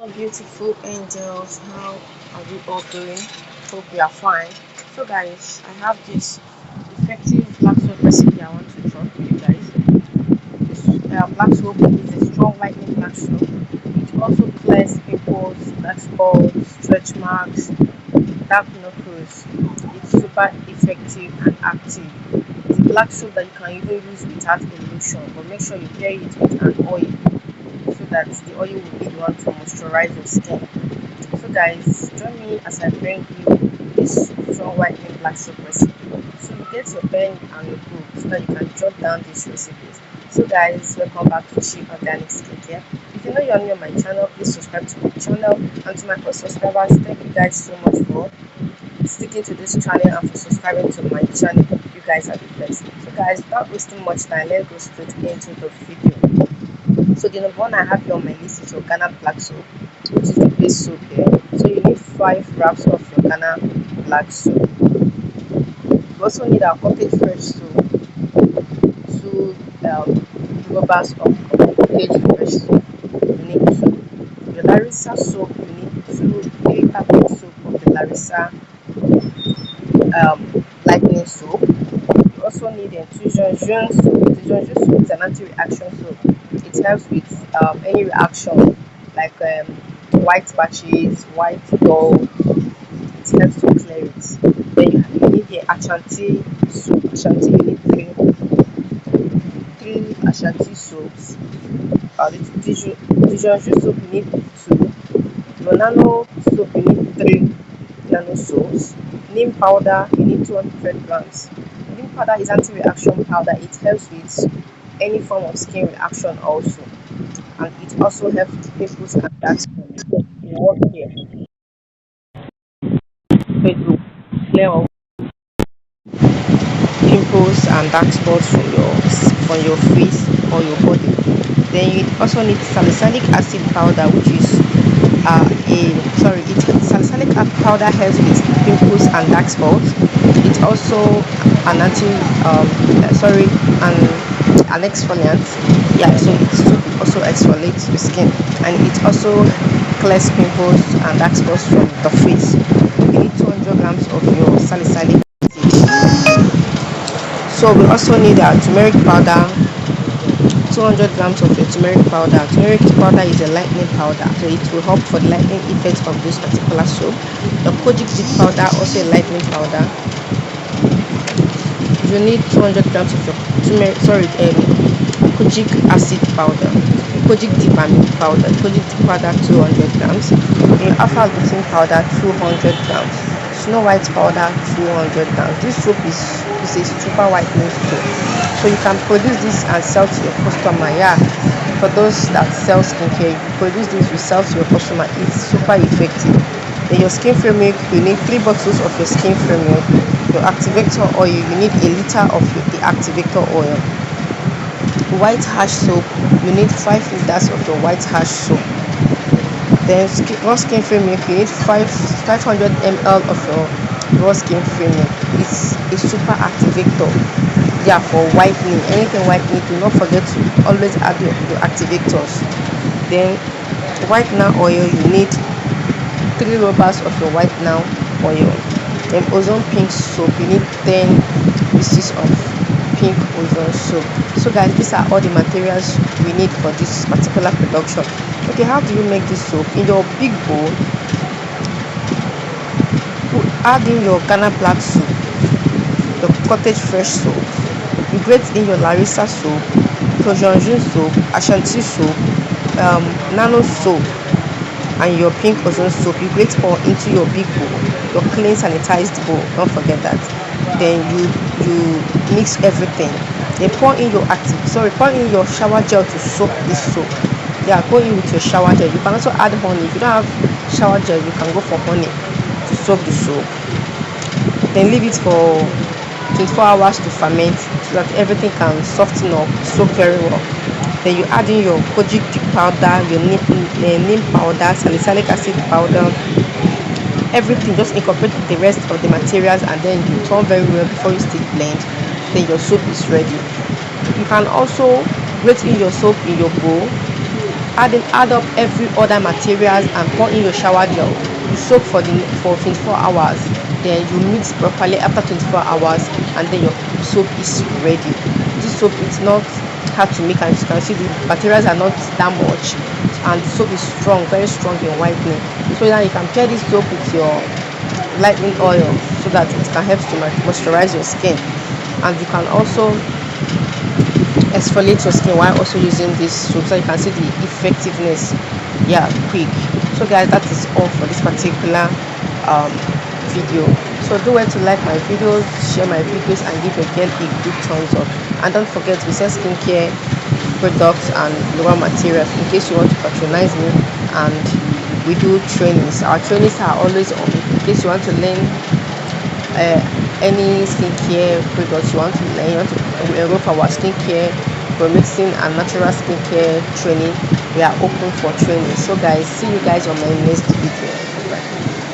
Beautiful angels, how are we all doing? Hope we are fine. So, guys, I have this effective black soap recipe I want to talk with you guys. This black soap is a strong whitening black soap. It also clears pimples, dark spots, stretch marks, dark knuckles. It's super effective and active. It's a black soap that you can even use without a lotion, but make sure you pair it with an oil so that the oil will be the one to moisturize your skin. So guys, join me as I bring you this strong whitening black soap recipe. So you get your pen and your book so that you can jot down these recipes. So guys, welcome back to Cheap Organic Skincare. If you know you're new on my channel, please subscribe to my channel. And to my first subscribers, thank you guys so much for sticking to this channel and for subscribing to my channel. You guys are the best. So guys, without wasting much time, let's go straight into the video. So the number one I have here on my list is your Ghana black soap, which is the base soap here. So you need 5 wraps of your Ghana black soap. You also need our cottage fresh soap, two rubbers of cottage fresh soap. You need two. Your Larissa soap, you need two 3 packet soap of the Larissa lightning soap. You also need infusion soap. Infusion soap is an anti-reaction soap. It helps with any reaction like white patches, white dull. It helps to clear it. Then you need the Ashanti soap. Ashanti, you need three Ashanti soaps. The Dijon soap, you need two. Your nano soap, you need three nano soaps. Neem powder, you need 200 grams. Neem powder is anti-reaction powder. It helps with any form of skin reaction also, and it also helps with pimples and dark spots. You work here, so it will clear off pimples and dark spots from your face or your body. Then you also need salicylic acid powder, which is salicylic acid powder helps with pimples and dark spots. It's also an anti sorry an exfoliant. Yeah, so it also exfoliates the skin, and it also clears pimples and dark spots from the face. You need 200 grams of your salicylic acid. So we also need our turmeric powder, 200 grams of your turmeric powder. Turmeric powder is a lightening powder, so it will help for the lightening effect of this particular soap. The kojic seed powder, also a lightening powder. You need 200 grams of your kojic acid powder, kojic powder 200 grams, and alpha gluten powder 200 grams, snow white powder 200 grams. This soap is a super whitening soap, so you can produce this and sell to your customer. Yeah, for those that sell skincare, you produce this, you sell to your customer. It's super effective. Then your skin free milk, you need 3 bottles of your skin free milk. Your activator oil, you need a liter of the activator oil. White hash soap, you need 5 liters of your white hash soap. Then raw skin free milk, you need 500 ml of your raw skin free milk. It's a super activator. Yeah, for whitening, anything whitening, do not forget to always add your activators. Then whitener oil, you need 3 rubbers of your whitener oil. Then ozone pink soap, you need 10 pieces of pink ozone soap. So guys, these are all the materials we need for this particular production. Okay, how do you make this soap? In your big bowl, add in your Ghana black soap, your cottage fresh soap, you grate in your Larissa soap, Tojonjin soap, Ashanti soap, nano soap, and your pink ozone soap. You grate all into your big bowl, your clean sanitized bowl, don't forget that. Then you mix everything. Then pour in your shower gel to soak this soap. Yeah, go in with your shower gel. You can also add honey. If you don't have shower gel, you can go for honey to soak the soap. Then leave it for 24 hours to ferment so that everything can soften up, soak very well. Then you add in your kojic powder, your neem powder, salicylic acid powder, everything. Just incorporate the rest of the materials, and then you turn very well before you stick blend. Then your soap is ready. You can also grate in your soap in your bowl, add up every other materials and pour in your shower gel. You soak for 24 hours, then you mix properly after 24 hours, and then your soap is ready. This soap is not hard to make, and you can see the materials are not that much, and the soap is strong, very strong in whitening. So now you can pair this soap with your lightening oil so that it can help to moisturize your skin, and you can also exfoliate your skin while also using this soap, so you can see the effectiveness. Yeah, quick. So guys, that is all for this particular video. So do well to like my videos, share my videos, and give again a good thumbs up. And don't forget, we sell skincare products and raw materials in case you want to patronize me, and we do trainings. Our trainings are always on in case you want to learn any skincare products you want to learn, you want to enroll for our skincare mixing and natural skincare training. We are open for training. So guys, see you guys on my next video. Bye.